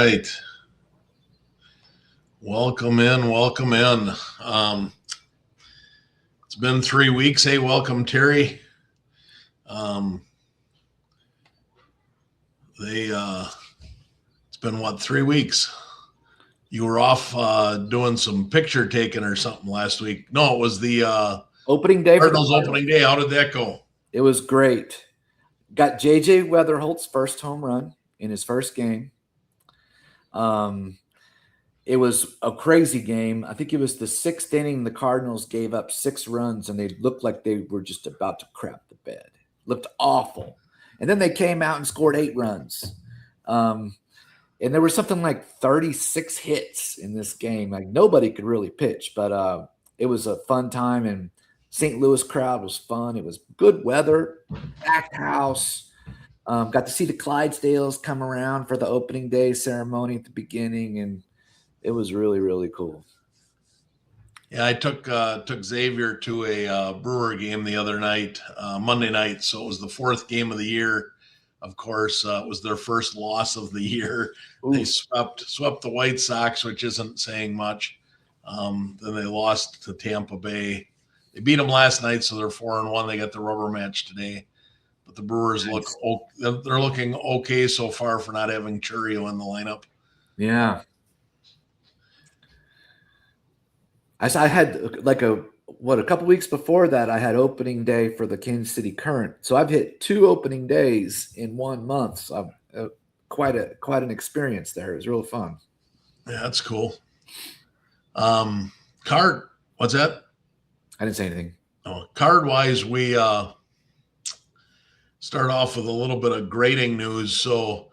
right. Welcome in. Welcome in. It's been 3 weeks. Hey, welcome, Terry. Um, it's been what, 3 weeks? You were off doing some picture taking or something last week. No, it was the Opening day for the Cardinals Cardinals. opening day. How did that go? It was great. Got JJ Weatherholt's first home run in his first game. Um, it was a crazy game. I think it was the sixth inning. The Cardinals gave up 6 runs, and they looked like they were just about to crap the bed. Looked awful. And then they came out and scored 8 runs. And there was something like 36 hits in this game. Like nobody could really pitch, but it was a fun time. And St. Louis crowd was fun. It was good weather, packed house. Got to see the Clydesdales come around for the opening day ceremony at the beginning, and it was really, really cool. Yeah, I took Xavier to a Brewer game the other night, Monday night. So it was the fourth game of the year. Of course, it was their first loss of the year. Ooh. They swept the White Sox, which isn't saying much. Then they lost to Tampa Bay. They beat them last night, so they're 4-1. They got the rubber match today. But the Brewers they're looking okay so far for not having Churio in the lineup. Yeah. I had like a couple weeks before that, I had opening day for the Kansas City Current. So I've hit 2 opening days in 1 month. So I've quite an experience there. It was real fun. Yeah, that's cool. Card, what's that? I didn't say anything. Oh, card wise, we start off with a little bit of grading news. So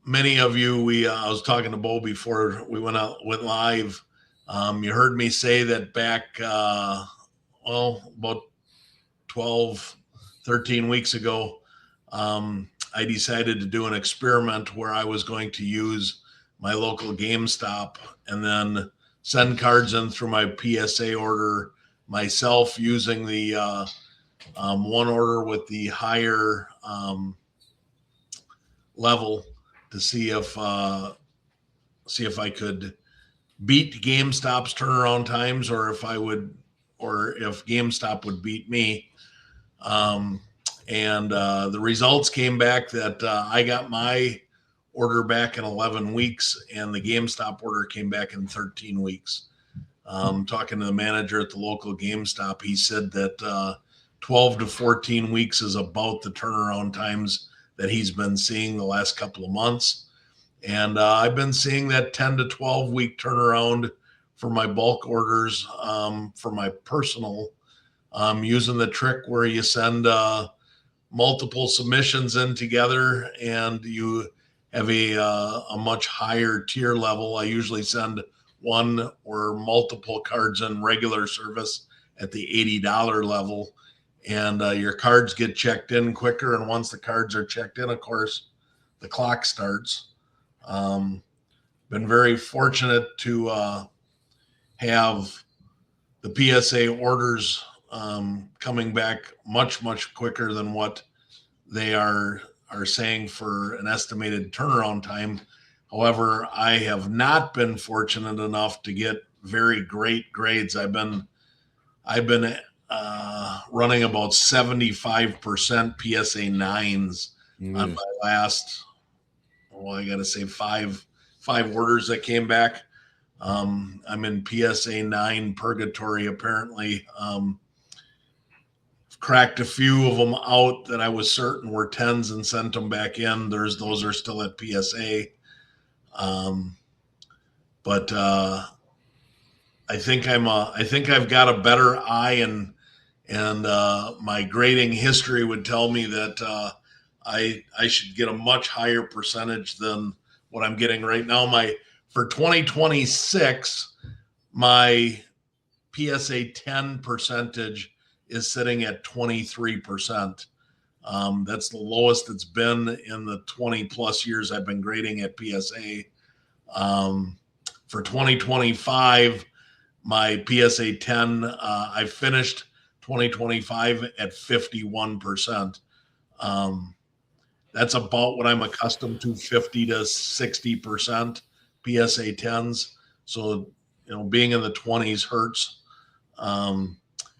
many of you, I was talking to Bo before we went live. You heard me say that back, about 12, 13 weeks ago, I decided to do an experiment where I was going to use my local GameStop and then send cards in through my PSA order myself using the one order with the higher level to see if I could beat GameStop's turnaround times, or if GameStop would beat me. And the results came back that I got my order back in 11 weeks, and the GameStop order came back in 13 weeks. Talking to the manager at the local GameStop, he said that 12 to 14 weeks is about the turnaround times that he's been seeing the last couple of months. And I've been seeing that 10 to 12 week turnaround for my bulk orders for my personal, using the trick where you send multiple submissions in together and you have a much higher tier level. I usually send one or multiple cards in regular service at the $80 level, and your cards get checked in quicker. And once the cards are checked in, of course, the clock starts. Been very fortunate to have the PSA orders coming back much, much quicker than what they are saying for an estimated turnaround time. However, I have not been fortunate enough to get very great grades. I've been running about 75% PSA 9s on my last, I got to say five orders that came back. I'm in PSA 9 purgatory apparently. Cracked a few of them out that I was certain were 10s and sent them back in. Those are still at PSA. But I think I've got a better eye, and my grading history would tell me that I should get a much higher percentage than what I'm getting right now. For 2026, my PSA 10 percentage is sitting at 23%. That's the lowest it's been in the 20 plus years I've been grading at PSA. For 2025, my PSA 10, I finished 2025 at 51%. that's about what I'm accustomed to, 50 to 60% PSA 10s. So, being in the 20s hurts.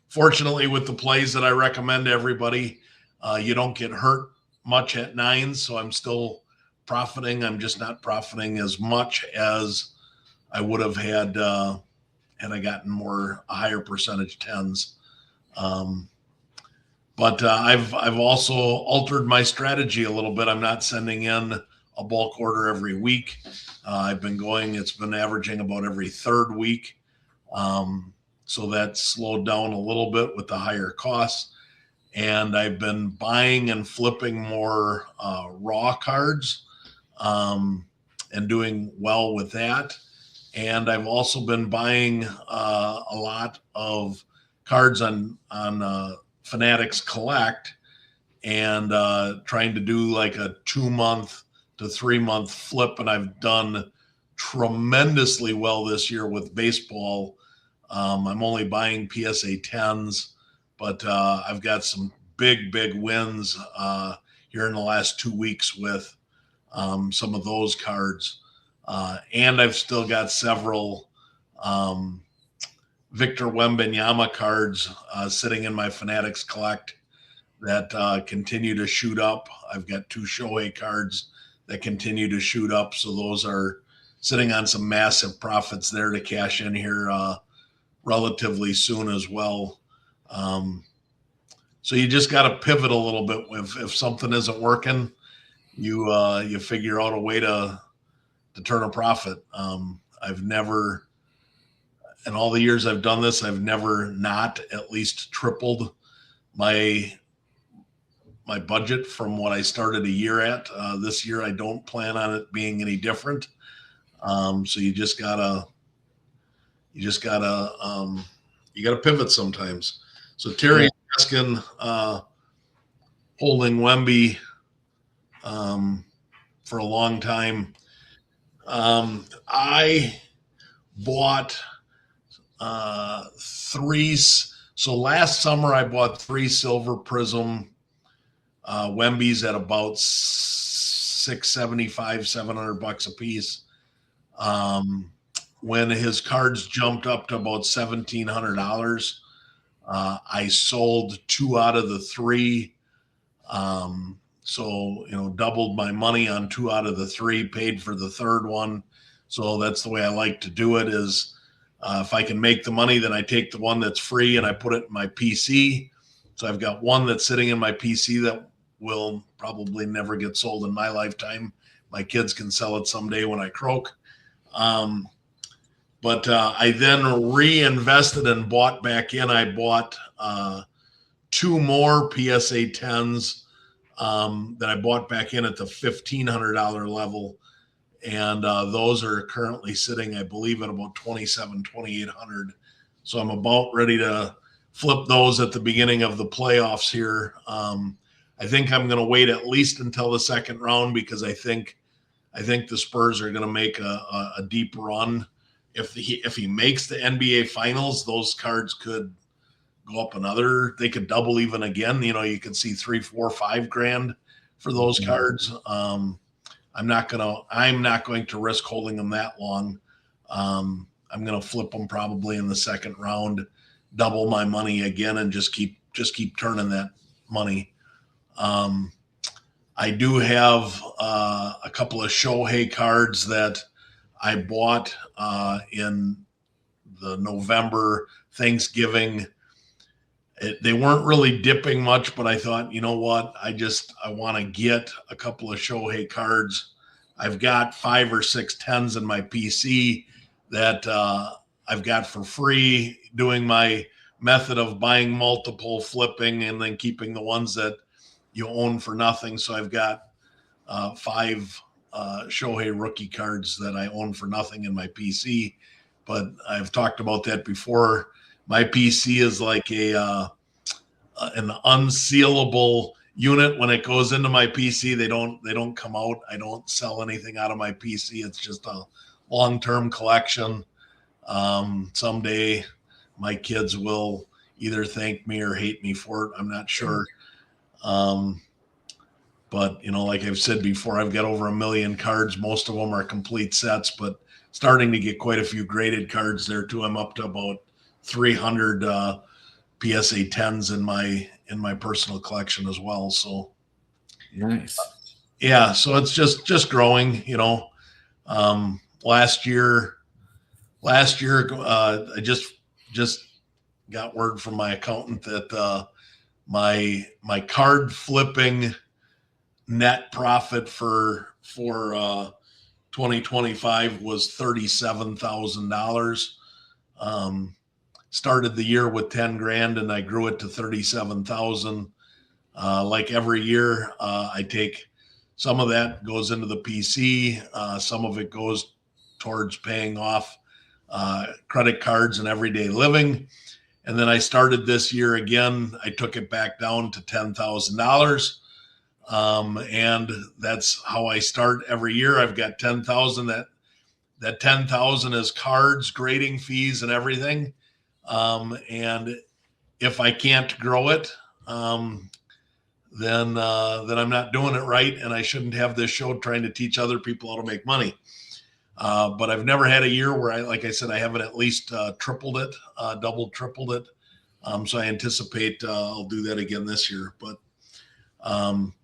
Fortunately, with the plays that I recommend to everybody, you don't get hurt much at 9s. So I'm still profiting. I'm just not profiting as much as I would have had I gotten a higher percentage 10s. But I've also altered my strategy a little bit. I'm not sending in a bulk order every week. It's been averaging about every third week. So that slowed down a little bit with the higher costs. And I've been buying and flipping more raw cards and doing well with that. And I've also been buying a lot of cards on Fanatics Collect and trying to do like a 2-month to 3-month flip. And I've done tremendously well this year with baseball. I'm only buying PSA 10s, but I've got some big wins here in the last 2 weeks with some of those cards. And I've still got several Victor Wembanyama cards sitting in my Fanatics Collect that continue to shoot up. I've got 2 Shohei cards that continue to shoot up. So those are sitting on some massive profits there to cash in here relatively soon as well. So you just got to pivot a little bit. If something isn't working, you figure out a way to turn a profit. I've never, in all the years I've done this, I've never not at least tripled my budget from what I started a year at. This year, I don't plan on it being any different. So you gotta pivot sometimes. So Terry asking, holding Wemby for a long time. I bought 3. So last summer I bought 3 Silver Prism Wembys at about $675, $700 a piece. When his cards jumped up to about $1,700, I sold 2 out of the 3. So, doubled my money on 2 out of the 3, paid for the third one. So that's the way I like to do it is if I can make the money, then I take the one that's free and I put it in my PC. So I've got one that's sitting in my PC that will probably never get sold in my lifetime. My kids can sell it someday when I croak. But I then reinvested and bought back in. I bought 2 more PSA 10s that I bought back in at the $1,500 level. And those are currently sitting, I believe, at about $2,700, $2,800. So I'm about ready to flip those at the beginning of the playoffs here. I think I'm going to wait at least until the second round because I think the Spurs are going to make a deep run. If he makes the NBA Finals, those cards could go up they could double even again. You could see $3, $4, $5 grand for those cards. I'm not going to risk holding them that long. I'm going to flip them probably in the second round, double my money again, and just keep turning that money. I do have a couple of Shohei cards that I bought in the November Thanksgiving. They weren't really dipping much, but I thought, you know what? I want to get a couple of Shohei cards. I've got 5 or 6 10s in my PC that I've got for free, doing my method of buying multiple, flipping, and then keeping the ones that you own for nothing. So I've got 5 Shohei rookie cards that I own for nothing in my PC. But I've talked about that before. My PC is like an unsealable unit. When it goes into my PC, they don't come out. I don't sell anything out of my PC. It's just a long-term collection. Someday my kids will either thank me or hate me for it. I'm not sure. But, like I've said before, I've got over 1 million cards. Most of them are complete sets, but starting to get quite a few graded cards there too. I'm up to about 300 PSA 10s in my personal collection as well. So Nice. yeah, so it's just growing. Last year, I just got word from my accountant that my card flipping net profit for 2025 was $37,000. Started the year with 10 grand and I grew it to 37,000. Like every year, I take some of that goes into the PC. Some of it goes towards paying off credit cards and everyday living. And then I started this year again. I took it back down to $10,000. And that's how I start every year. I've got 10,000. That 10,000 is cards, grading fees, and everything. And if I can't grow it, then I'm not doing it right, and I shouldn't have this show trying to teach other people how to make money. But I've never had a year where like I said, I haven't at least tripled it, tripled it. So I anticipate I'll do that again this year. But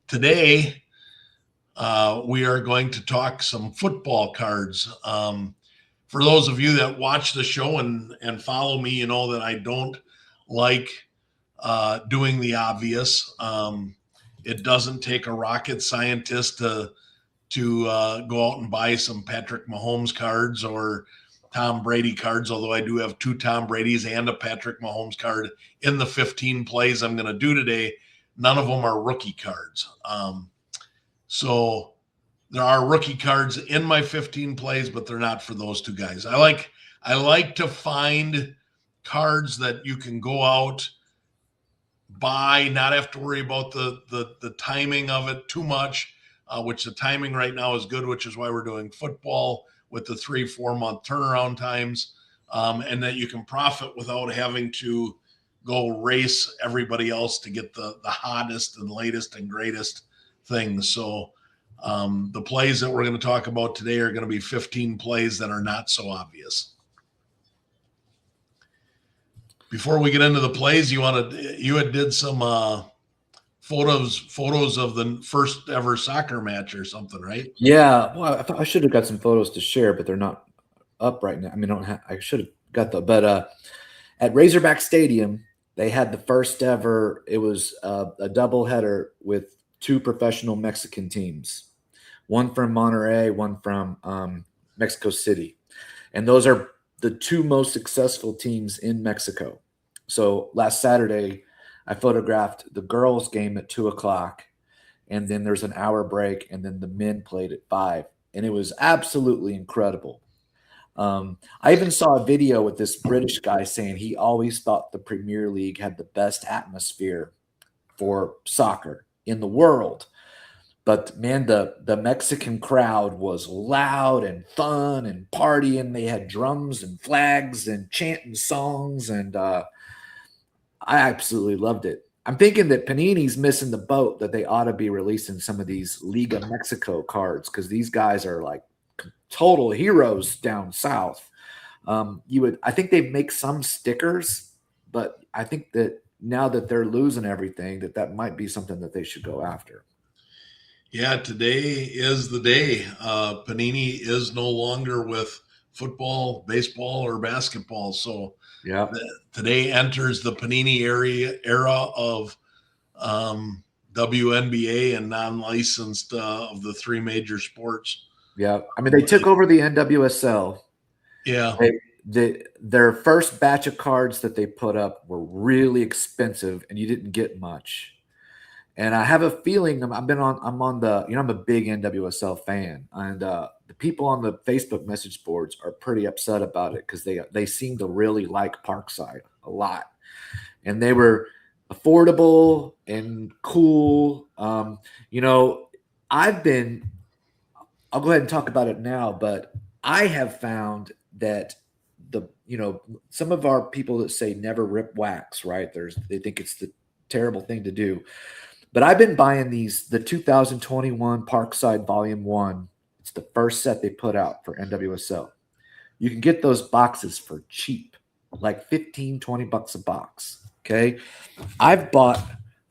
today we are going to talk some football cards. For those of you that watch the show and follow me, you know that I don't like doing the obvious. It doesn't take a rocket scientist to go out and buy some Patrick Mahomes cards or Tom Brady cards, although I do have 2 Tom Brady's and a Patrick Mahomes card in the 15 plays I'm going to do today. None of them are rookie cards. So there are rookie cards in my 15 plays, but they're not for those 2 guys. I like to find cards that you can go out, buy, not have to worry about the timing of it too much, which the timing right now is good, which is why we're doing football with the 3-4 month turnaround times, and that you can profit without having to go race everybody else to get the hottest and latest and greatest things. So the plays that we're going to talk about today are going to be 15 plays that are not so obvious. Before we get into the plays, you had did some photos of the first ever soccer match or something, right? Yeah. Well, I should have got some photos to share, but they're not up right now. I mean, I should have got them. But at Razorback Stadium, they had the first ever. It was a doubleheader with 2 professional Mexican teams, one from Monterrey, one from Mexico City, and those are the 2 most successful teams in Mexico. So last Saturday, I photographed the girls' game at 2:00, and then there's an hour break, and then the men played at 5, and it was absolutely incredible. I even saw a video with this British guy saying he always thought the Premier League had the best atmosphere for soccer in the world. But man, the Mexican crowd was loud and fun and partying. They had drums and flags and chanting songs, and I absolutely loved it. I'm thinking that Panini's missing the boat, that they ought to be releasing some of these Liga Mexico cards, because these guys are like total heroes down south. I think they make some stickers, but I think that now that they're losing everything, that might be something that they should go after. Yeah, today is the day. Panini is no longer with football, baseball, or basketball. So yeah, today enters the Panini era of WNBA and non-licensed of the 3 major sports. Yeah. I mean, they took over the NWSL. Yeah. Their first batch of cards that they put up were really expensive, and you didn't get much. And I have a feeling I'm a big NWSL fan, and the people on the Facebook message boards are pretty upset about it, because they seem to really like Parkside a lot, and they were affordable and cool. I'll go ahead and talk about it now, but I have found that some of our people that say never rip wax, right? They think it's the terrible thing to do. But I've been buying the 2021 Parkside Volume 1. It's the first set they put out for NWSL. You can get those boxes for cheap, like 15, 20 bucks a box. Okay. I've bought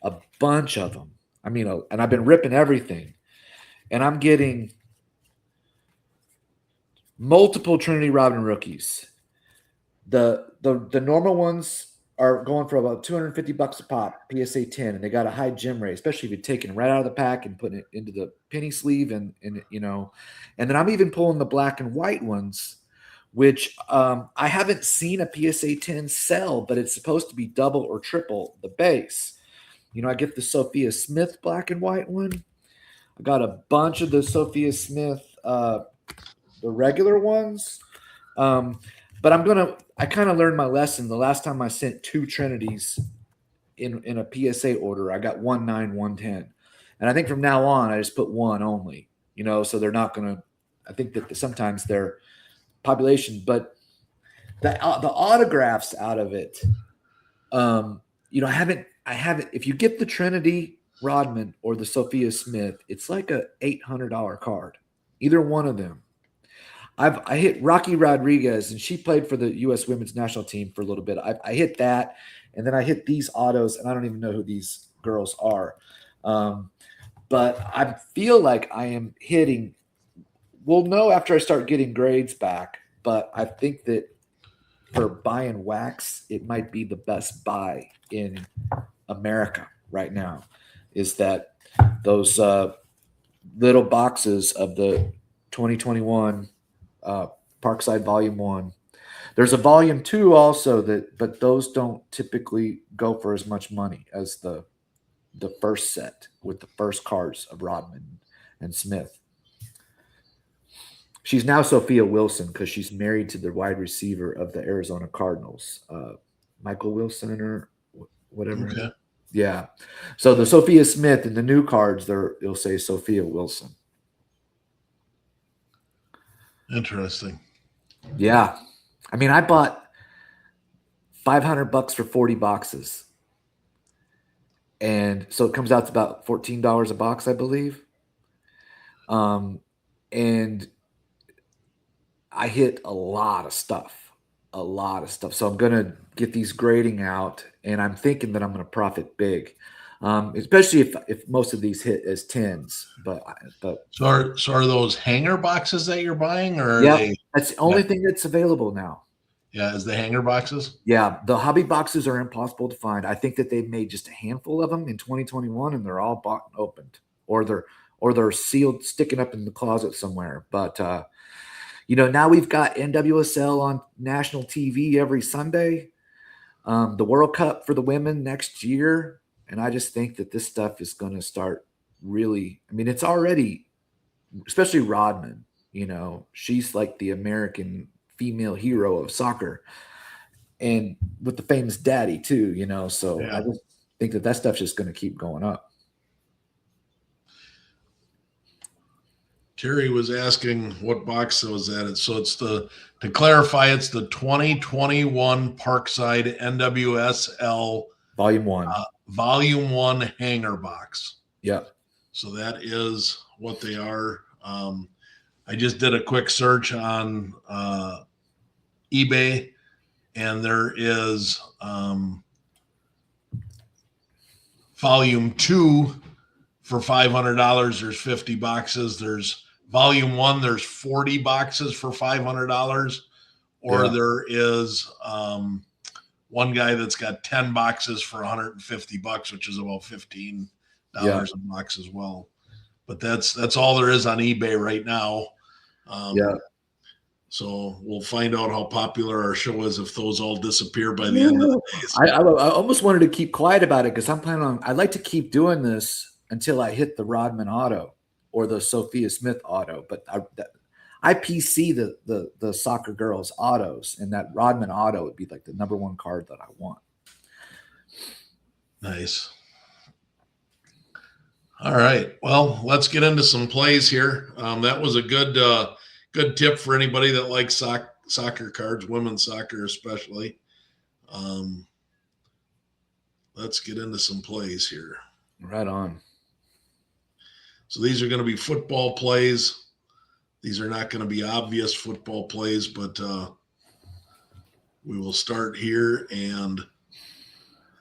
a bunch of them. I mean, and I've been ripping everything. And I'm getting multiple Trinity Rodman rookies. The normal ones are going for about 250 bucks a pop, PSA 10, and they got a high gem rate, especially if you're taking it right out of the pack and putting it into the penny sleeve and then I'm even pulling the black and white ones, which I haven't seen a PSA 10 sell, but it's supposed to be double or triple the base. I get the Sophia Smith black and white one. I got a bunch of the Sophia Smith, the regular ones. But I kind of learned my lesson. The last time I sent 2 Trinities in a PSA order, I got 1, 9, 1, 10. And I think from now on, I just put 1 only, so they're not going to, I think that sometimes their population, but the autographs out of it, I haven't, if you get the Trinity Rodman or the Sophia Smith, it's like a $800 card, either one of them. I hit Rocky Rodriguez, and she played for the U.S. women's national team for a little bit. I hit that, and then I hit these autos, and I don't even know who these girls are. But I feel like I am hitting – we'll know after I start getting grades back, but I think that for buying wax, it might be the best buy in America right now, is that those little boxes of the 2021 Parkside Volume 1. There's a Volume 2 also, but those don't typically go for as much money as the first set with the first cards of Rodman and Smith. She's now Sophia Wilson because she's married to the wide receiver of the Arizona Cardinals, Michael Wilson or whatever. Okay. Yeah. So the Sophia Smith in the new cards, it'll say Sophia Wilson. Interesting. Yeah. I mean, I bought $500 for 40 boxes. And so it comes out to about $14 a box, I believe. And I hit a lot of stuff. So I'm going to get these grading out, and I'm thinking that I'm going to profit big. Especially if most of these hit as 10s, but so are those hanger boxes that you're buying, or that's the only thing that's available now. Yeah, is the hanger boxes? Yeah, the hobby boxes are impossible to find. I think that they've made just a handful of them in 2021, and they're all bought and opened, or they're sealed, sticking up in the closet somewhere. But now we've got NWSL on national TV every Sunday. The World Cup for the women next year. And I just think that this stuff is going to start really – I mean, it's already – especially Rodman, she's like the American female hero of soccer. And with the famous daddy too, So I just think that stuff's just going to keep going up. Terry was asking what box was that. So it's to clarify, it's the 2021 Parkside NWSL Volume 1. Volume 1 hanger box. Yeah. So that is what they are. I just did a quick search on eBay, and there is Volume 2 for $500. There's 50 boxes. There's Volume 1. There's 40 boxes for $500. Or there is one guy that's got 10 boxes for $150, which is about $15 a box as well. But that's all there is on eBay right now. So we'll find out how popular our show is if those all disappear by the end of the day. So. I almost wanted to keep quiet about it because I'm planning on – I'd like to keep doing this until I hit the Rodman auto or the Sophia Smith auto. But I PC the soccer girls autos, and that Rodman auto would be like the number 1 card that I want. Nice. All right. Well, let's get into some plays here. That was a good tip for anybody that likes soccer cards, women's soccer especially. Let's get into some plays here. Right on. So these are going to be football plays. These are not going to be obvious football plays, but we will start here. And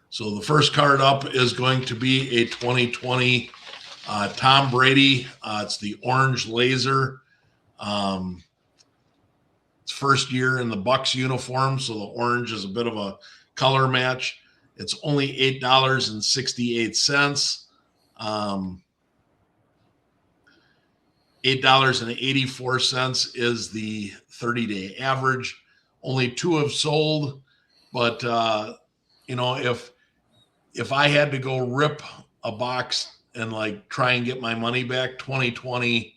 so the first card up is going to be a 2020 Tom Brady. It's the orange laser. It's first year in the Bucs uniform, so the orange is a bit of a color match. It's only $8.68. $8.84 is the 30-day average. Only 2 have sold, but if I had to go rip a box and like try and get my money back, 2020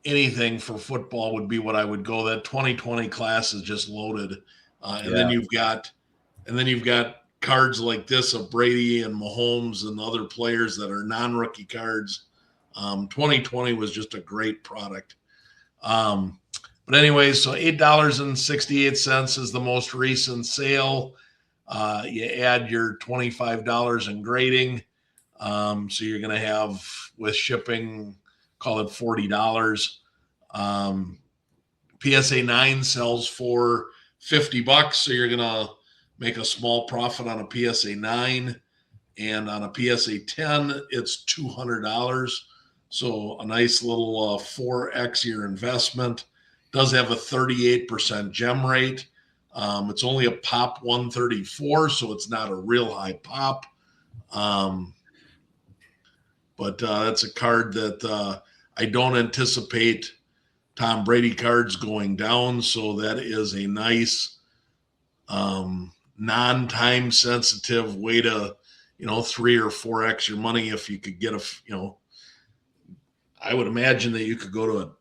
anything for football would be what I would go. That 2020 class is just loaded, and then you've got cards like this of Brady and Mahomes and other players that are non-rookie cards. 2020 was just a great product. But anyway, so $8.68 is the most recent sale. You add your $25 in grading. So you're going to have, with shipping, call it $40. PSA 9 sells for $50. So you're going to make a small profit on a PSA 9. And on a PSA 10, it's $200. So a nice little 4x your investment. Does have a 38% gem rate. It's only a pop 134, so it's not a real high pop. But that's a card that I don't anticipate Tom Brady cards going down. So that is a nice non-time sensitive way to, 3 or 4x your money. If you could get I would imagine that you could go to a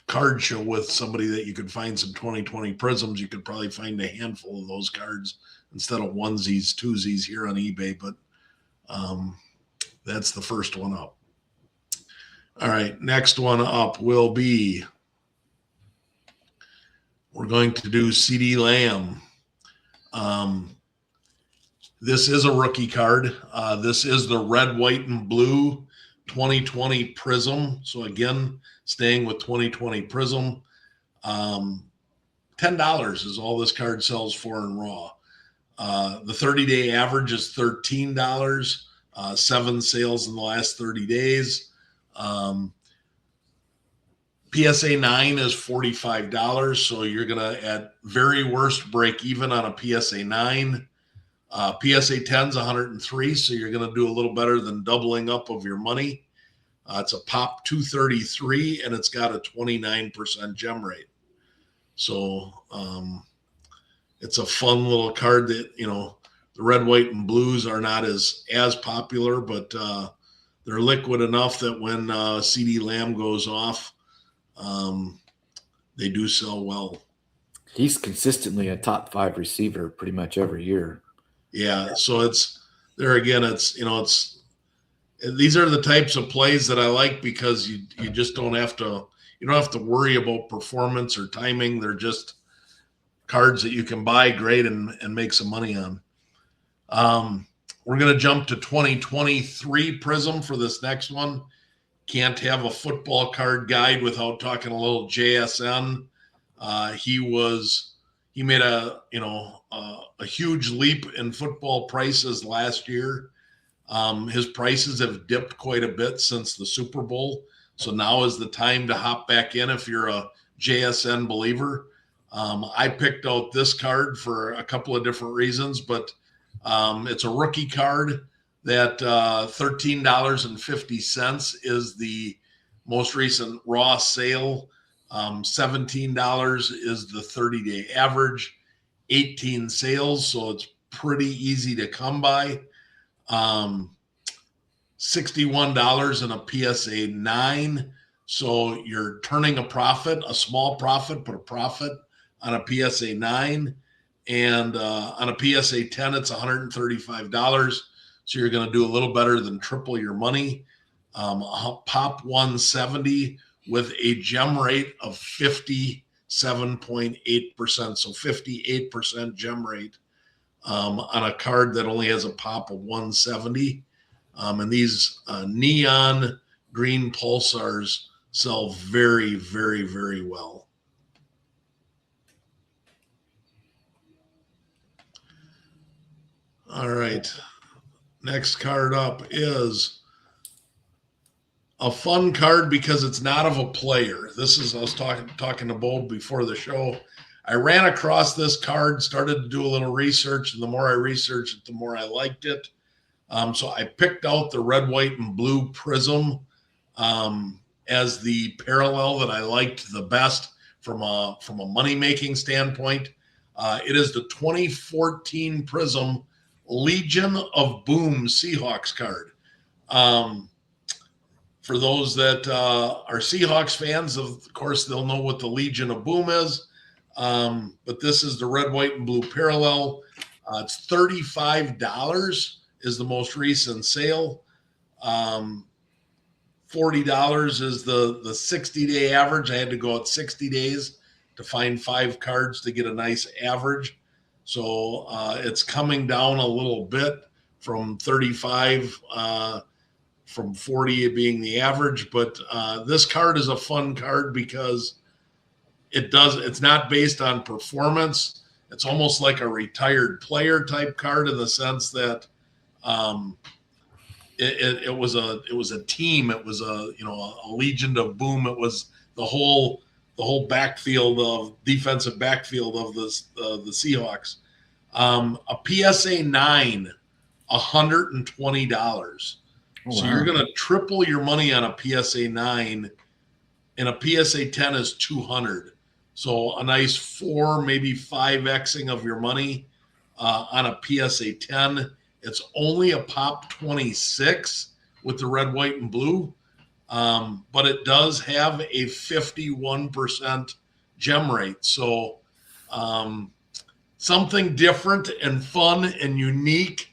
card show with somebody that you could find some 2020 prisms. You could probably find a handful of those cards instead of onesies, twosies here on eBay. But that's the first one up. All right, next one up will be, we're going to do CeeDee Lamb. This is a rookie card. This is the red, white, and blue 2020 Prism. So again, staying with 2020 Prism. $10 is all this card sells for in raw. The 30-day average is $13. 7 sales in the last 30 days. PSA 9 is $45. So you're going to, at very worst, break even on a PSA 9. PSA 10 is 103. So you're going to do a little better than doubling up of your money. It's a pop 233, and it's got a 29% gem rate. So it's a fun little card that, the red, white, and blues are not as popular, but they're liquid enough that when CeeDee Lamb goes off, they do sell well. He's consistently a top 5 receiver pretty much every year. Yeah. So it's there again. These are the types of plays that I like because you just don't have to worry about performance or timing. They're just cards that you can buy, grade, and make some money on. We're going to jump to 2023 Prism for this next one. Can't have a football card guide without talking a little JSN. He made a huge leap in football prices last year. His prices have dipped quite a bit since the Super Bowl. So now is the time to hop back in if you're a JSN believer. I picked out this card for a couple of different reasons, but it's a rookie card that $13.50 is the most recent raw sale. $17 is the 30-day average, 18 sales, so it's pretty easy to come by. $61 in a PSA 9, so you're turning a profit, a small profit, but a profit on a PSA 9. And on a PSA 10, it's $135. So you're going to do a little better than triple your money. Pop 170 with a gem rate of 57.8%. So 58% gem rate on a card that only has a pop of 170. And these neon green pulsars sell very, very, very well. All right. Next card up is a fun card because it's not of a player. This is, I was talking to Bo before the show. I ran across this card, started to do a little research, and the more I researched it, the more I liked it. So I picked out the red, white, and blue prism as the parallel that I liked the best from a money-making standpoint. It is the 2014 Prism Legion of Boom Seahawks card. For those that are Seahawks fans, of course, they'll know what the Legion of Boom is. But this is the red, white, and blue parallel. It's $35 is the most recent sale. $40 is the 60-day average. I had to go out 60 days to find 5 cards to get a nice average. So it's coming down a little bit from 35, from 40 being the average. But this card is a fun card because it's not based on performance. It's almost like a retired player type card in the sense that it was a team. It was a Legion of Boom. It was the whole backfield of defensive backfield of the Seahawks. A PSA 9, $120. Oh, so wow. you're going to triple your money on a PSA 9, and a PSA 10 is $200. So a nice 4, maybe 5xing of your money on a PSA 10. It's only a pop 26 with the red, white, and blue, but it does have a 51% gem rate. So something different and fun and unique,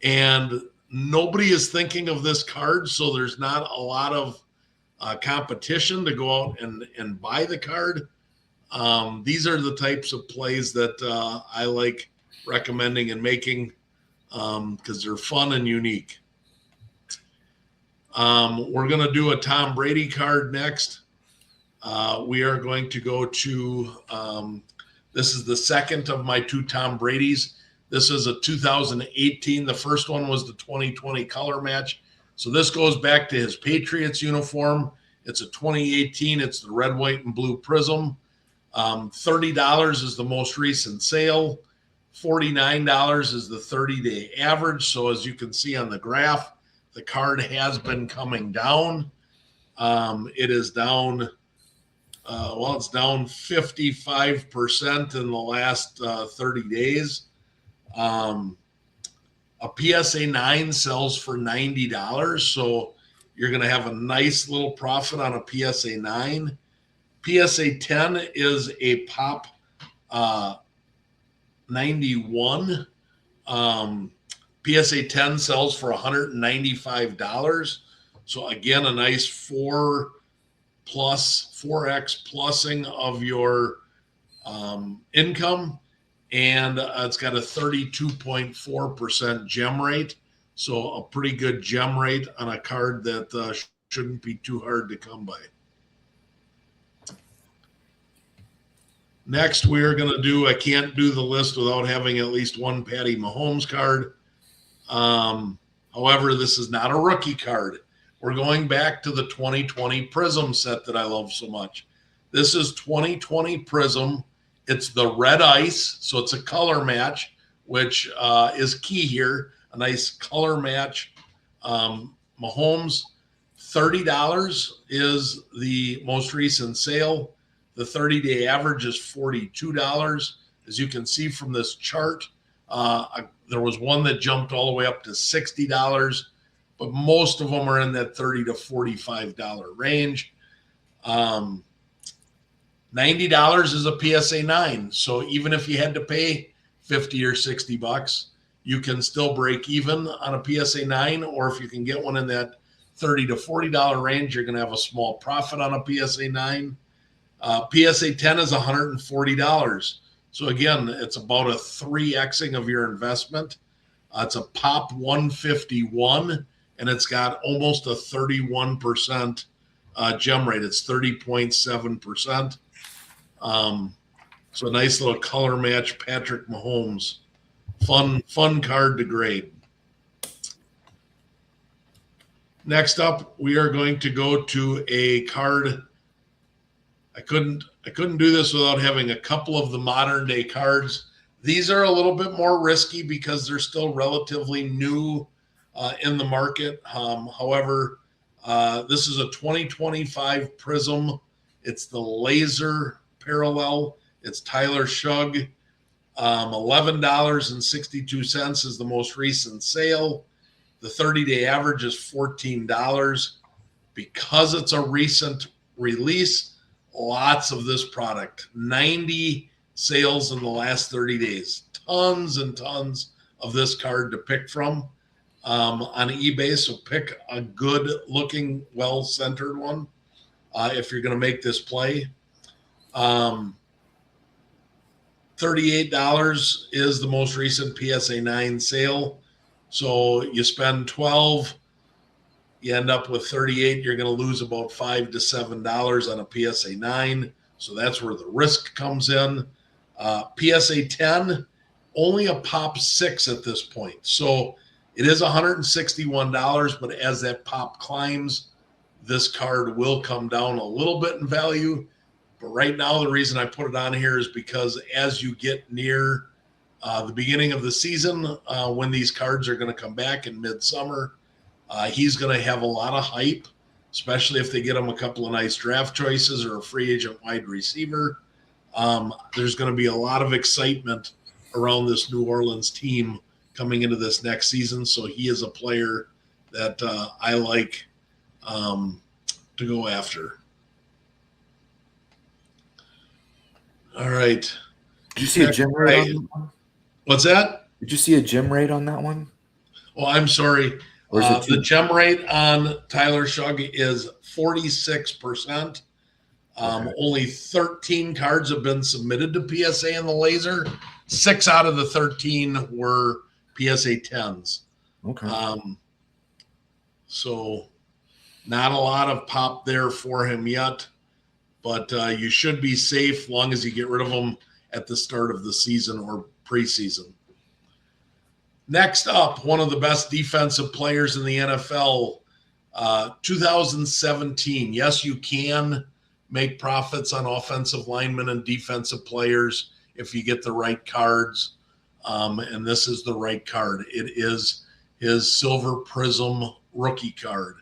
and nobody is thinking of this card, so there's not a lot of competition to go out and buy the card. These are the types of plays that I like recommending and making because they're fun and unique. We're going to do a Tom Brady card next. We are going to go to, this is the second of my 2 Tom Brady's. This is a 2018. The first one was the 2020 color match. So this goes back to his Patriots uniform. It's a 2018. It's the red, white, and blue prism. $30 is the most recent sale. $49 is the 30-day average. So as you can see on the graph, the card has been coming down. It is down, it's down 55% in the last 30 days. A PSA 9 sells for $90. So you're going to have a nice little profit on a PSA 9. PSA 10 is a pop 91. PSA 10 sells for $195. So again, a nice 4x plussing of your income. And it's got a 32.4% gem rate. So a pretty good gem rate on a card that shouldn't be too hard to come by. Next, we are going to do, I can't do the list without having at least one Patty Mahomes card. However, this is not a rookie card. We're going back to the 2020 Prism set that I love so much. This is 2020 Prism. It's the red ice, so it's a color match, which is key here. A nice color match. Mahomes, $30 is the most recent sale. The 30-day average is $42. As you can see from this chart, there was one that jumped all the way up to $60, but most of them are in that $30 to $45 range. $90 is a PSA 9. So even if you had to pay $50 or $60, you can still break even on a PSA 9, or if you can get one in that $30 to $40 range, you're going to have a small profit on a PSA 9. PSA 10 is $140. So again, it's about a 3xing of your investment. It's a pop 151, and it's got almost a 31% gem rate. It's 30.7%. So a nice little color match Patrick Mahomes. Fun card to grade. Next up, we are going to go to a card. I couldn't do this without having a couple of the modern day cards. These are a little bit more risky because they're still relatively new in the market. However, this is a 2025 Prism. It's the Laser Parallel. It's Tyler Shug. $11.62 is the most recent sale. The 30-day average is $14. Because it's a recent release, lots of this product. 90 sales in the last 30 days. Tons and tons of this card to pick from on eBay. So pick a good-looking, well-centered one if you're going to make this play. $38 is the most recent PSA 9 sale. So you spend $12, you end up with $38. You're going to lose about $5 to $7 on a PSA 9. So that's where the risk comes in. PSA 10, only a pop 6 at this point. So it is $161, but as that pop climbs, this card will come down a little bit in value. But right now, the reason I put it on here is because as you get near the beginning of the season, when these cards are going to come back in midsummer, he's going to have a lot of hype, especially if they get him a couple of nice draft choices or a free agent wide receiver. There's going to be a lot of excitement around this New Orleans team coming into this next season. So he is a player that I like to go after. All right. Did you see a gem rate on that one? What's that? Did you see a gem rate on that one? Oh, I'm sorry. The gem rate on Tyler Shug is 46%. Okay. Only 13 cards have been submitted to PSA in the Laser. 6 out of the 13 were PSA 10s. Okay. So not a lot of pop there for him yet, but you should be safe long as you get rid of them at the start of the season or preseason. Next up, one of the best defensive players in the NFL, 2017. Yes, you can make profits on offensive linemen and defensive players if you get the right cards, and this is the right card. It is his Silver Prism rookie card.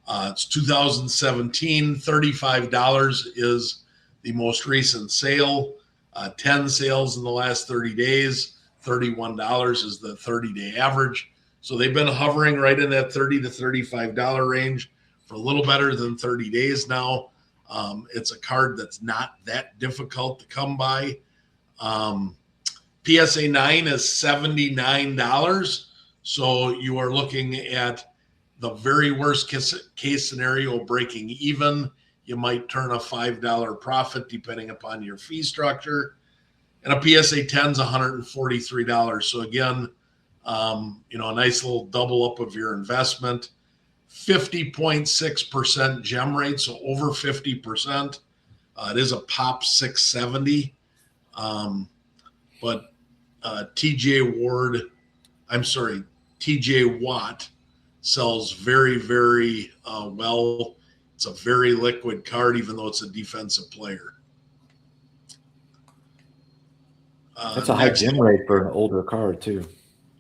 It's 2017. $35 is the most recent sale. 10 sales in the last 30 days. $31 is the 30-day average. So they've been hovering right in that $30 to $35 range for a little better than 30 days now. It's a card that's not that difficult to come by. PSA 9 is $79. So you are looking at the very worst case scenario, breaking even. You might turn a $5 profit depending upon your fee structure. And a PSA 10 is $143. So again, a nice little double up of your investment. 50.6% gem rate, so over 50%. It is a pop 670. But TJ Watt sells very, very well. It's a very liquid card, even though it's a defensive player. That's a high gem rate for an older card, too.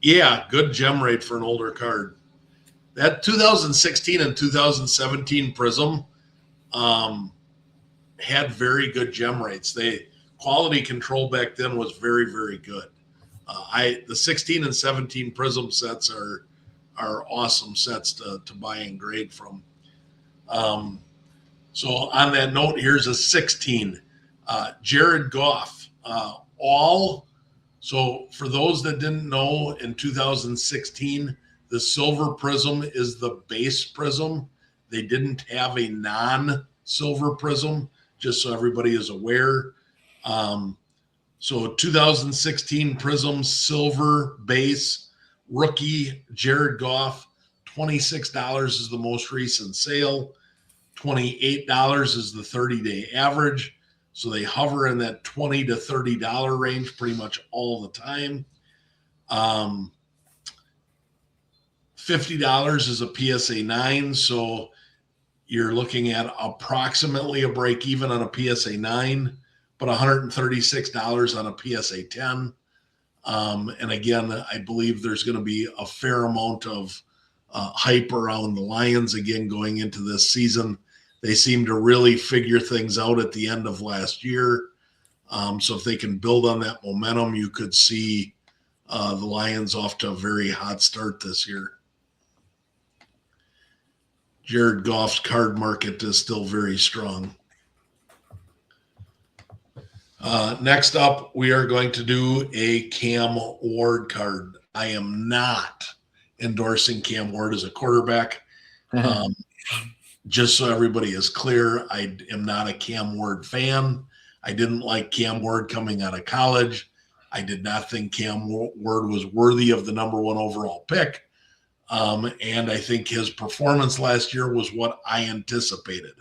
Yeah, good gem rate for an older card. That 2016 and 2017 Prism had very good gem rates. Quality control back then was very, very good. The 16 and 17 Prism sets are awesome sets to buy and grade from. So on that note, here's a 16. Jared Goff. So for those that didn't know, in 2016, the Silver Prism is the base Prism. They didn't have a non-Silver Prism, just so everybody is aware. So 2016 Prism Silver base rookie Jared Goff, $26 is the most recent sale. $28 is the 30-day average. So they hover in that $20 to $30 range pretty much all the time. $50 is a PSA 9. So you're looking at approximately a break even on a PSA 9, but $136 on a PSA 10. And again, I believe there's going to be a fair amount of hype around the Lions again going into this season. They seem to really figure things out at the end of last year. So if they can build on that momentum, you could see the Lions off to a very hot start this year. Jared Goff's card market is still very strong. Next up, we are going to do a Cam Ward card. I am not endorsing Cam Ward as a quarterback. Just so everybody is clear, I am not a Cam Ward fan. I didn't like Cam Ward coming out of college. I did not think Cam Ward was worthy of the number 1 overall pick. And I think his performance last year was what I anticipated.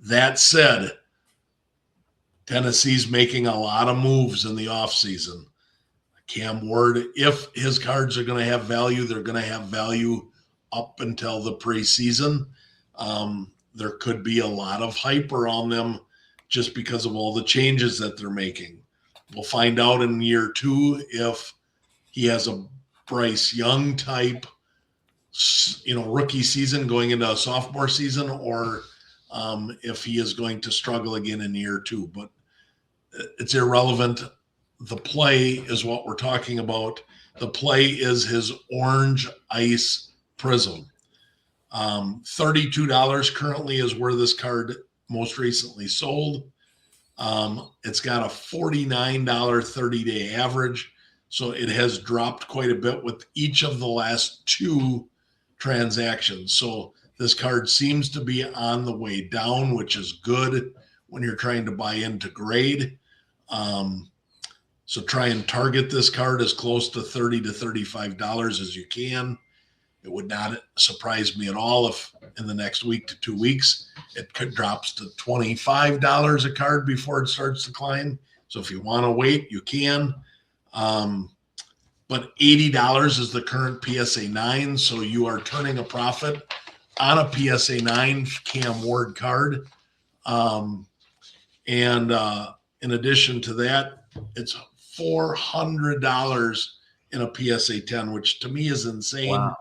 That said, Tennessee's making a lot of moves in the offseason. Cam Ward, if his cards are going to have value, they're going to have value up until the preseason. There could be a lot of hype around them just because of all the changes that they're making. We'll find out in year 2 if he has a Bryce Young type, rookie season going into a sophomore season, or if he is going to struggle again in year 2. But it's irrelevant. The play is what we're talking about. The play is his orange ice prism. $32 currently is where this card most recently sold. It's got a $49 30-day average. So it has dropped quite a bit with each of the last 2 transactions. So this card seems to be on the way down, which is good when you're trying to buy into grade. So try and target this card as close to $30 to $35 as you can. It would not surprise me at all if in the next week to 2 weeks, it drops to $25 a card before it starts to climb. So if you want to wait, you can. But $80 is the current PSA 9. So you are turning a profit on a PSA 9 Cam Ward card. And in addition to that, it's $400 in a PSA 10, which to me is insane. Wow.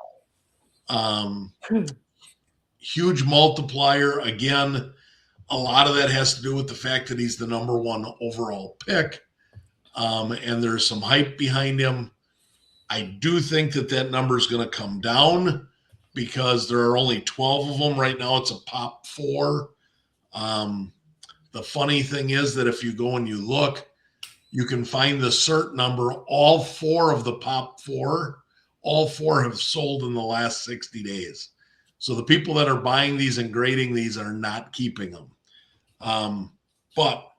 Huge multiplier. Again, a lot of that has to do with the fact that he's the number 1 overall pick. And there's some hype behind him. I do think that number is going to come down because there are only 12 of them right now. It's a pop 4. The funny thing is that if you go and you look, you can find the cert number. All 4 of the pop 4, all 4 have sold in the last 60 days. So the people that are buying these and grading these are not keeping them. But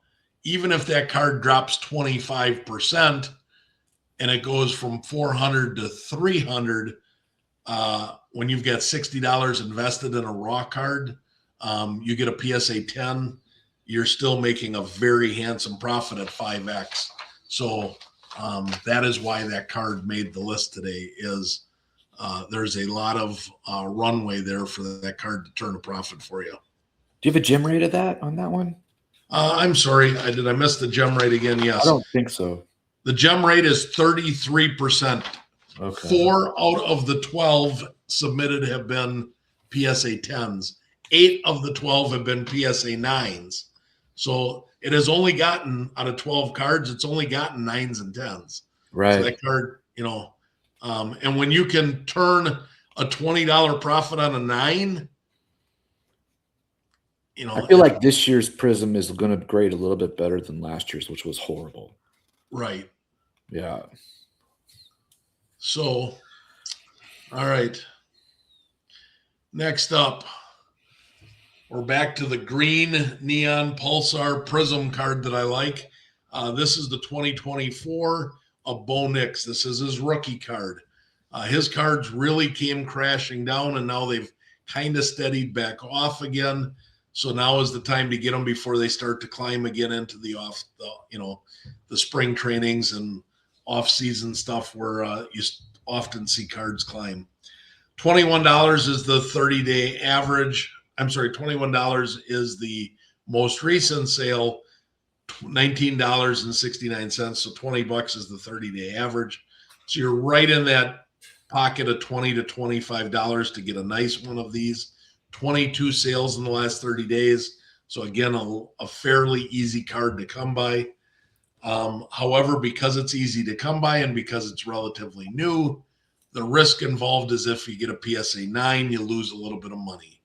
even if that card drops 25% and it goes from 400 to 300, when you've got $60 invested in a raw card, you get a PSA 10, you're still making a very handsome profit at 5X. So that is why that card made the list today. Is there's a lot of runway there for that card to turn a profit for you. Do you have a gem rate of that on that one? I'm sorry. Did I miss the gem rate again? Yes. I don't think so. The gem rate is 33%. Okay. 4 out of the 12 submitted have been PSA 10s. 8 of the 12 have been PSA 9s. So it has only gotten, out of 12 cards, it's only gotten 9s and 10s. Right. So that card, and when you can turn a $20 profit on a 9, I feel like this year's Prism is going to grade a little bit better than last year's, which was horrible. Right. Yeah. So, all right. Next up, we're back to the green neon pulsar prism card that I like. This is the 2024 of Bo Nix. This is his rookie card. His cards really came crashing down, and now they've kind of steadied back off again. So now is the time to get them before they start to climb again into the the spring trainings and off-season stuff where you often see cards climb. $21 is the 30-day average. I'm sorry, $21 is the most recent sale. $19.69. So $20 is the 30-day average. So you're right in that pocket of $20 to $25 to get a nice one of these. 22 sales in the last 30 days. So again, a fairly easy card to come by. However, because it's easy to come by and because it's relatively new, the risk involved is if you get a PSA 9, you lose a little bit of money.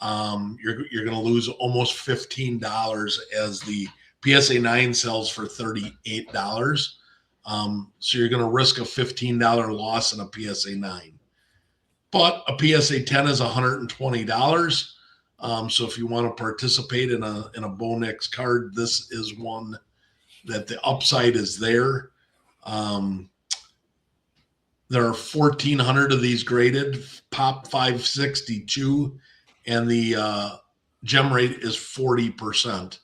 You're going to lose almost $15 as the PSA 9 sells for $38. So you're going to risk a $15 loss in a PSA 9. But a PSA 10 is $120. So if you want to participate in a Bo Nix card, this is one that the upside is there. There are 1,400 of these graded, Pop 562, and the gem rate is 40%.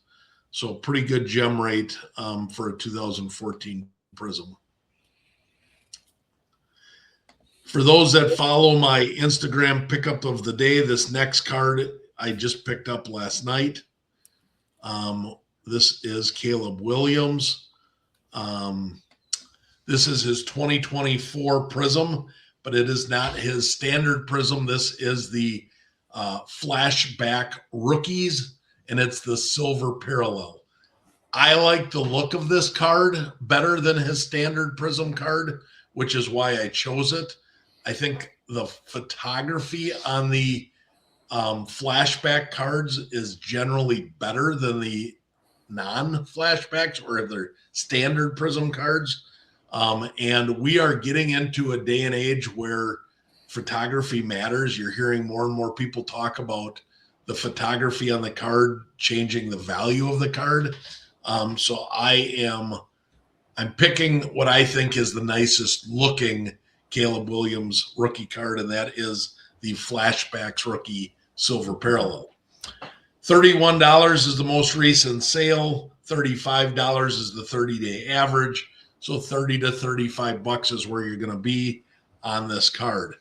So pretty good gem rate for a 2014 Prism. For those that follow my Instagram pickup of the day, this next card I just picked up last night. This is Caleb Williams. This is his 2024 Prism, but it is not his standard Prism. This is the flashback rookies, and it's the silver parallel. I like the look of this card better than his standard Prism card, which is why I chose it. I think the photography on the flashback cards is generally better than the non-flashbacks or their standard Prism cards. And we are getting into a day and age where photography matters. You're hearing more and more people talk about the photography on the card changing the value of the card. So I'm picking what I think is the nicest looking Caleb Williams rookie card, and that is the Flashbacks rookie silver parallel. $31 is the most recent sale. $35 is the 30-day average. So $30 to $35 is where you're going to be on this card.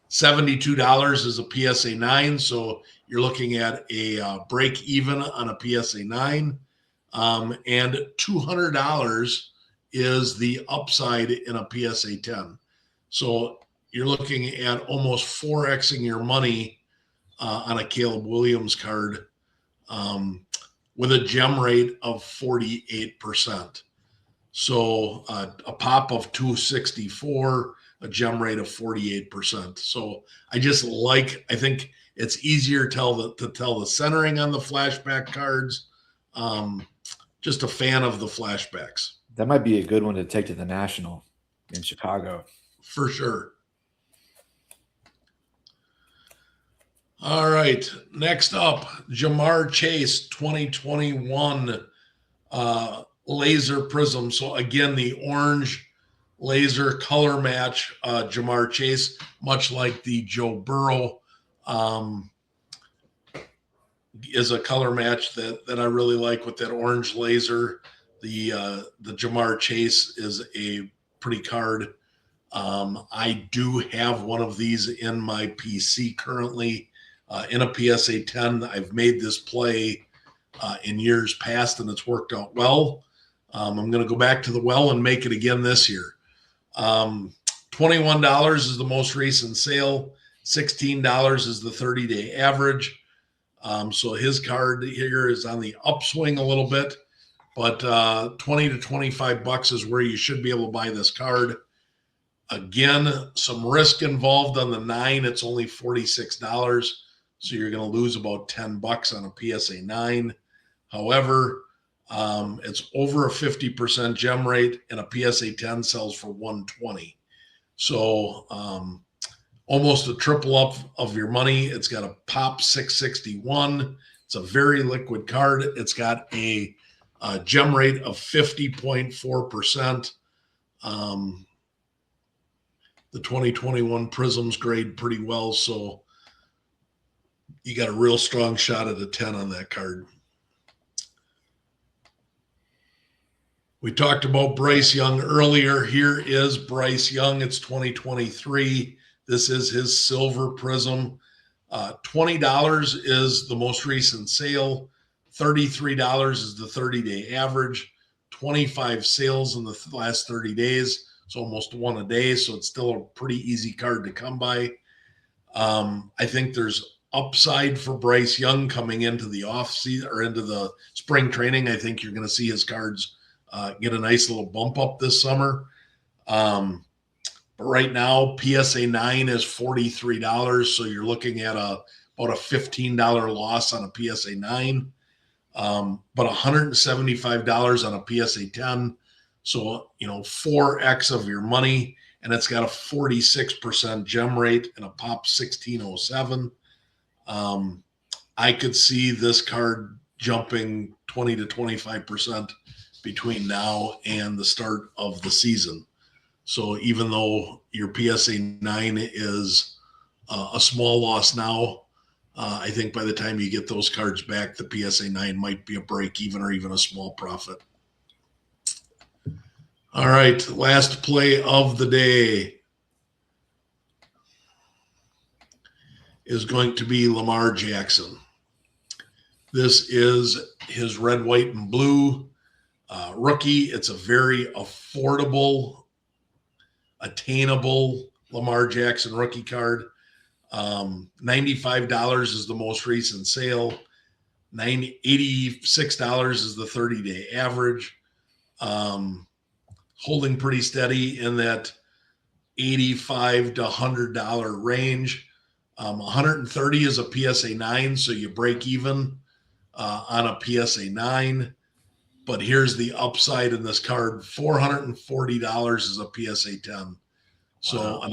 $72 is a PSA 9. So you're looking at a break even on a PSA 9. And $200 is the upside in a PSA 10. So you're looking at almost 4xing your money on a Caleb Williams card with a gem rate of 48%. So a pop of 264, a gem rate of 48%. So I think it's easier to tell the centering on the flashback cards. Just a fan of the flashbacks. That might be a good one to take to the National in Chicago. For sure. All right. Next up, Ja'Marr Chase 2021 laser prism. So again, the orange laser color match, Ja'Marr Chase, much like the Joe Burrow, is a color match that I really like with that orange laser. The Ja'Marr Chase is a pretty card. I do have one of these in my PC currently in a PSA 10. I've made this play in years past, and it's worked out well. I'm going to go back to the well and make it again this year. $21 is the most recent sale. $16 is the 30-day average. So his card here is on the upswing a little bit, but $20 to $25 is where you should be able to buy this card. Again, some risk involved on the 9. It's only $46. So you're going to lose about $10 on a PSA 9. However, it's over a 50% gem rate, and a PSA 10 sells for $120. So almost a triple up of your money. It's got a pop 661. It's a very liquid card. It's got a gem rate of 50.4%. the 2021 Prisms grade pretty well, so you got a real strong shot at a 10 on that card. We talked about Bryce Young earlier. Here is Bryce Young. It's 2023. This is his silver prism. $20 is the most recent sale. $33 is the 30-day average. 25 sales in the last 30 days. So almost one a day. So it's still a pretty easy card to come by. I think there's upside for Bryce Young coming into the off season or into the spring training. I think you're going to see his cards get a nice little bump up this summer. But right now, PSA 9 is $43. So you're looking at about a $15 loss on a PSA 9, but $175 on a PSA 10. So, 4X of your money, and it's got a 46% gem rate and a pop 1607. I could see this card jumping 20 to 25% between now and the start of the season. So even though your PSA 9 is a small loss now, I think by the time you get those cards back, the PSA 9 might be a break even or even a small profit. All right, last play of the day is going to be Lamar Jackson. This is his red, white, and blue rookie. It's a very affordable, attainable Lamar Jackson rookie card. $95 is the most recent sale. $86 is the 30-day average. Holding pretty steady in that $85 to $100 range. 130 is a PSA 9, so you break even on a PSA 9. But here's the upside in this card: $440 is a PSA 10. So wow. a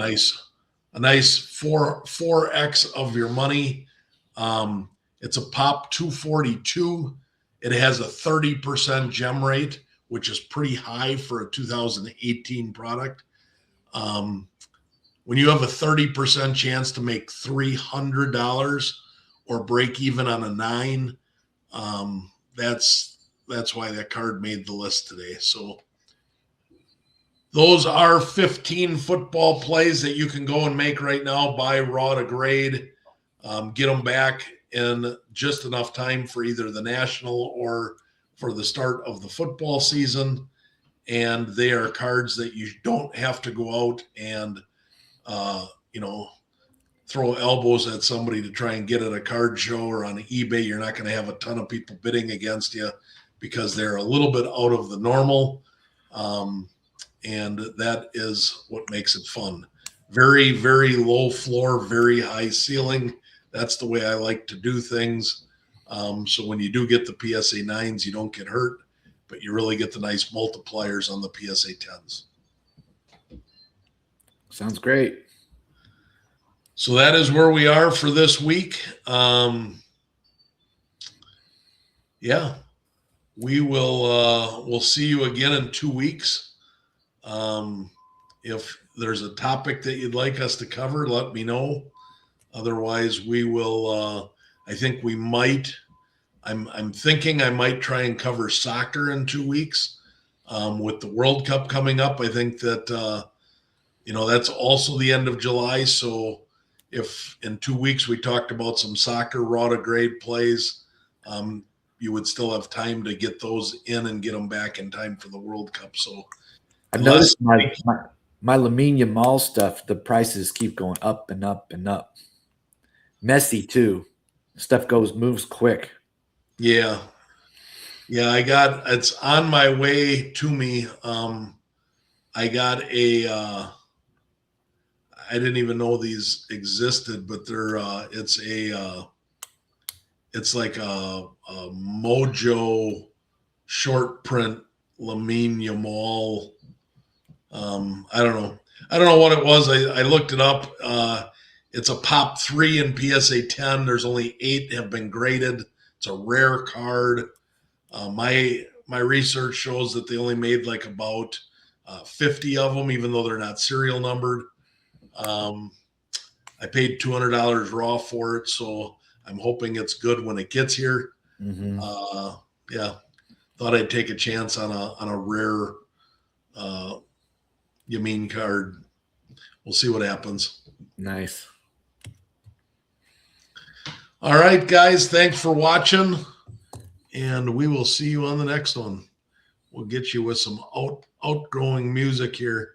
nice 4x of your money. It's a pop 242. It has a 30% gem rate, which is pretty high for a 2018 product. When you have a 30% chance to make $300 or break even on a 9, that's why that card made the list today. So those are 15 football plays that you can go and make right now. Buy raw to grade, get them back in just enough time for either the national or for the start of the football season. And they are cards that you don't have to go out and, throw elbows at somebody to try and get at a card show or on eBay. You're not going to have a ton of people bidding against you because they're a little bit out of the normal. And that is what makes it fun. Very, very low floor, very high ceiling. That's the way I like to do things. So when you do get the PSA 9s, you don't get hurt, but you really get the nice multipliers on the PSA 10s. Sounds great. So that is where we are for this week. We will we'll see you again in 2 weeks. If there's a topic that you'd like us to cover, let me know. Otherwise, we will. I think we might. I'm thinking I might try and cover soccer in 2 weeks. With the World Cup coming up, I think that that's also the end of July. So if in 2 weeks we talked about some soccer raw to grade plays, you would still have time to get those in and get them back in time for the World Cup. So I've noticed my Lamine Yamal stuff, the prices keep going up and up and up. Messi too. Stuff moves quick. Yeah. It's on my way to me. I got I didn't even know these existed, but it's like a Mojo short print Lamine Yamal. I don't know what it was. I looked it up. It's a pop 3 in PSA 10. There's only 8 have been graded. It's a rare card. My research shows that they only made like about 50 of them, even though they're not serial numbered. I paid $200 raw for it, so I'm hoping it's good when it gets here. Mm-hmm. Yeah, thought I'd take a chance on a rare Yamin card. We'll see what happens. Nice. All right, guys, thanks for watching, and we will see you on the next one. We'll get you with some outgoing music here.